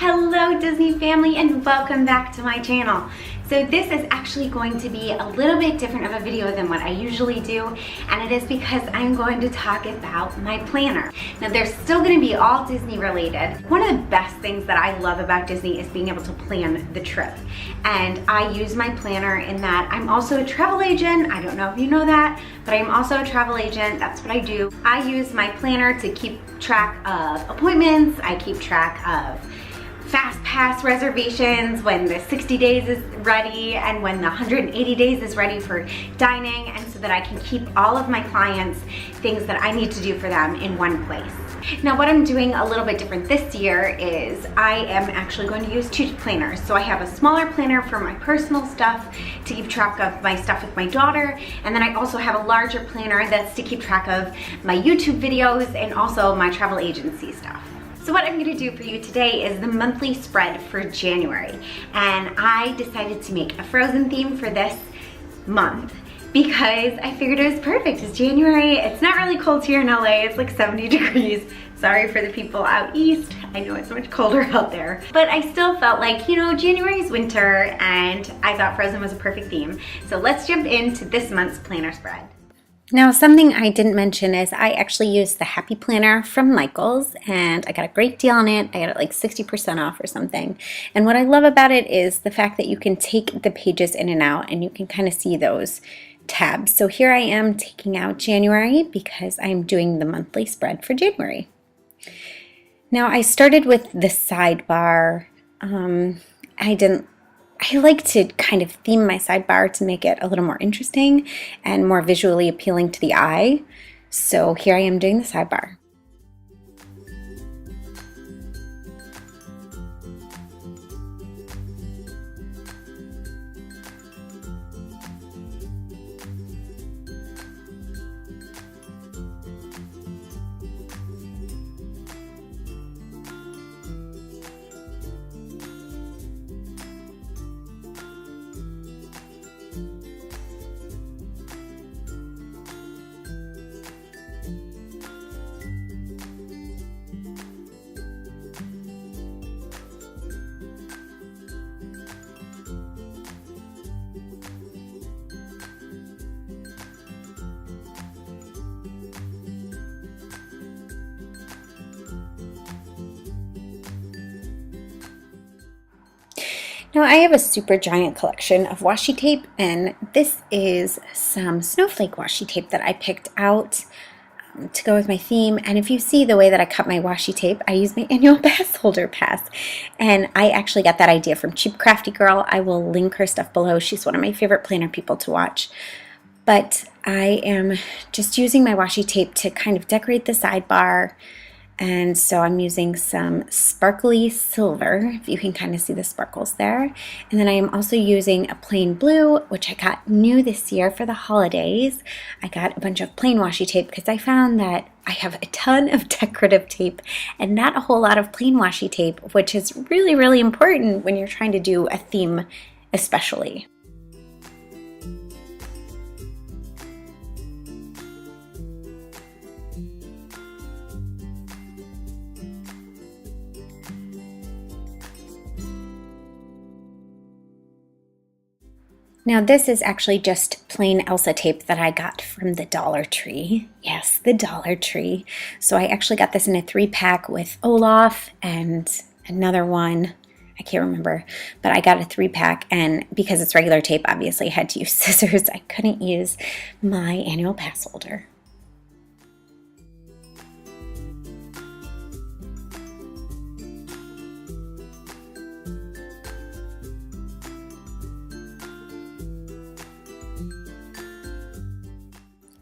Hello Disney family and welcome back to my channel. So this is actually going to be a little bit different of a video than what I usually do, and it is because I'm going to talk about my planner. Now there's still going to be all Disney related. One of the best things that I love about Disney is being able to plan the trip, and I use my planner in that I'm also a travel agent. I don't know if you know that, but I'm also a travel agent. That's what I do. I use my planner to keep track of appointments. I keep track of fast pass reservations, when the 60 days is ready and when the 180 days is ready for dining, and so that I can keep all of my clients things that I need to do for them in one place. Now what I'm doing a little bit different this year is I am actually going to use two planners. So I have a smaller planner for my personal stuff to keep track of my stuff with my daughter, and then I also have a larger planner that's to keep track of my YouTube videos and also my travel agency stuff. So what I'm gonna do for you today is the monthly spread for January. And I decided to make a Frozen theme for this month because I figured it was perfect. It's January, it's not really cold here in LA, it's like 70 degrees. Sorry for the people out east, I know it's much colder out there. But I still felt like, you know, January's winter and I thought Frozen was a perfect theme. So let's jump into this month's planner spread. Now, something I didn't mention is I actually used the Happy Planner from Michaels, and I got a great deal on it. I got it like 60% off or something. And what I love about it is the fact that you can take the pages in and out and you can kind of see those tabs. So here I am taking out January because I'm doing the monthly spread for January. Now I started with the sidebar. I like to kind of theme my sidebar to make it a little more interesting and more visually appealing to the eye. So here I am doing the sidebar. Now I have a super giant collection of washi tape, and this is some snowflake washi tape that I picked out to go with my theme. And if you see the way that I cut my washi tape, I use my annual pass holder pass. And I actually got that idea from Cheap Crafty Girl. I will link her stuff below. She's one of my favorite planner people to watch. But I am just using my washi tape to kind of decorate the sidebar. And so I'm using some sparkly silver, if you can kind of see the sparkles there. And then I am also using a plain blue, which I got new this year for the holidays. I got a bunch of plain washi tape because I found that I have a ton of decorative tape and not a whole lot of plain washi tape, which is really, really important when you're trying to do a theme especially. Now this is actually just plain Elsa tape that I got from the Dollar Tree. Yes, the Dollar Tree. So I actually got this in a 3-pack with Olaf and another one. I can't remember, but I got a 3-pack, and because it's regular tape, obviously I had to use scissors. I couldn't use my annual pass holder.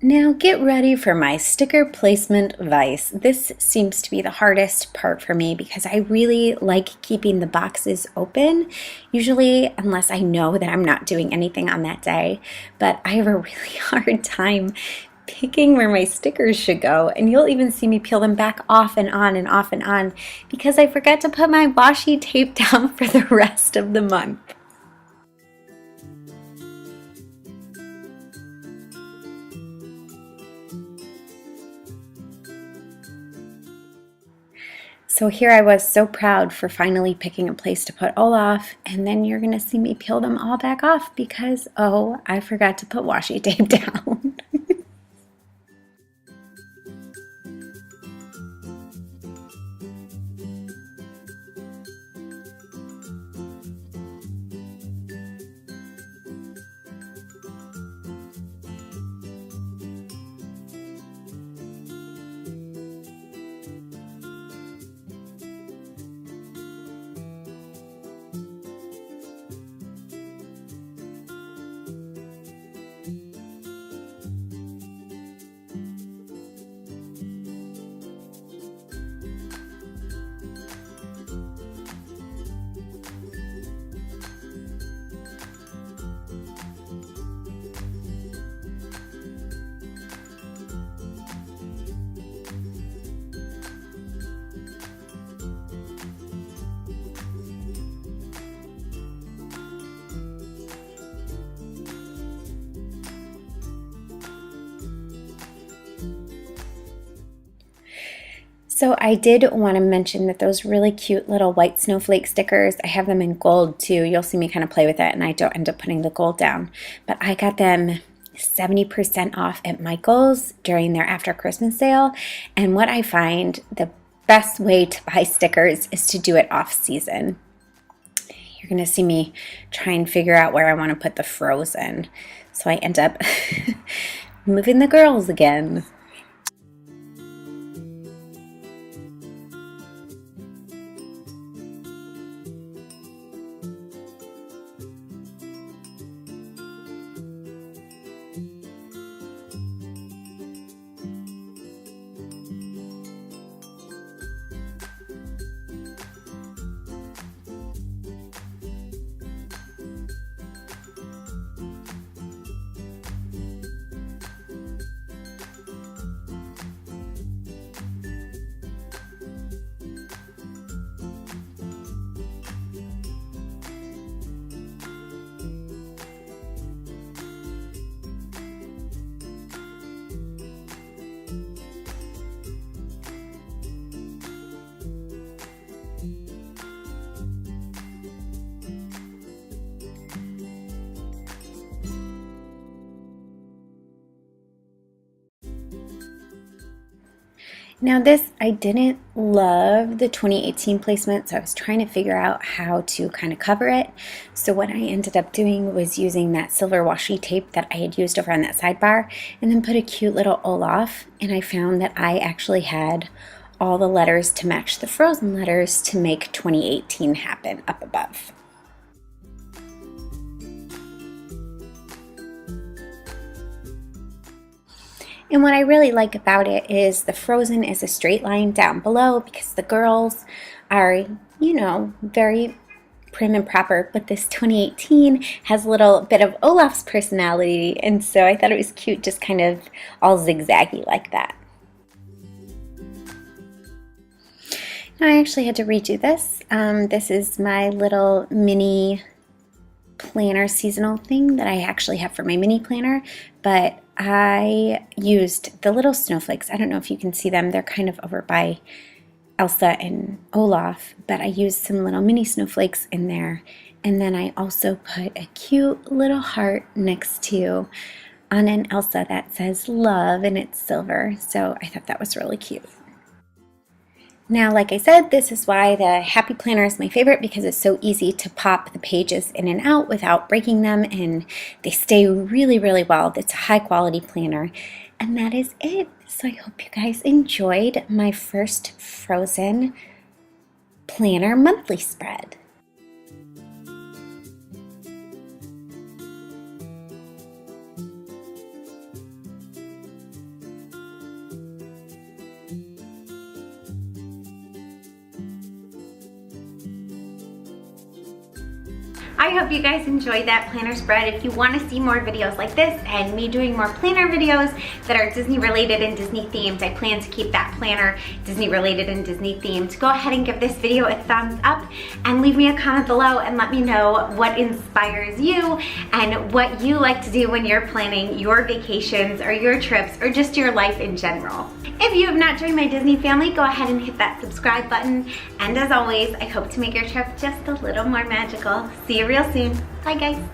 Now get ready for my sticker placement vice. This seems to be the hardest part for me because I really like keeping the boxes open, usually unless I know that I'm not doing anything on that day, but I have a really hard time picking where my stickers should go, and you'll even see me peel them back off and on and off and on because I forgot to put my washi tape down for the rest of the month. So here I was so proud for finally picking a place to put Olaf, and then you're going to see me peel them all back off because, oh, I forgot to put washi tape down. So I did want to mention that those really cute little white snowflake stickers, I have them in gold too. You'll see me kind of play with it and I don't end up putting the gold down. But I got them 70% off at Michael's during their after Christmas sale. And what I find the best way to buy stickers is to do it off season. You're going to see me try and figure out where I want to put the Frozen. So I end up moving the girls again. Now this, I didn't love the 2018 placement, so I was trying to figure out how to kind of cover it. So what I ended up doing was using that silver washi tape that I had used over on that sidebar and then put a cute little Olaf, and I found that I actually had all the letters to match the Frozen letters to make 2018 happen up above. And what I really like about it is the Frozen is a straight line down below because the girls are, you know, very prim and proper, but this 2018 has a little bit of Olaf's personality, and so I thought it was cute, just kind of all zigzaggy like that. Now I actually had to redo this. This is my little mini planner seasonal thing that I actually have for my mini planner, but I used the little snowflakes. I don't know if you can see them. They're kind of over by Elsa and Olaf, but I used some little mini snowflakes in there. And then I also put a cute little heart next to Anna and Elsa that says love, and it's silver. So I thought that was really cute. Now, like I said, this is why the Happy Planner is my favorite, because it's so easy to pop the pages in and out without breaking them, and they stay really, really well. It's a high quality planner. And that is it. So I hope you guys enjoyed my first Frozen planner monthly spread. I hope you guys enjoyed that planner spread. If you want to see more videos like this and me doing more planner videos that are Disney related and Disney themed, I plan to keep that planner Disney related and Disney themed. Go ahead and give this video a thumbs up and leave me a comment below and let me know what inspires you and what you like to do when you're planning your vacations or your trips or just your life in general. If you have not joined my Disney family, go ahead and hit that subscribe button. And as always, I hope to make your trip just a little more magical. See you real soon. Bye guys.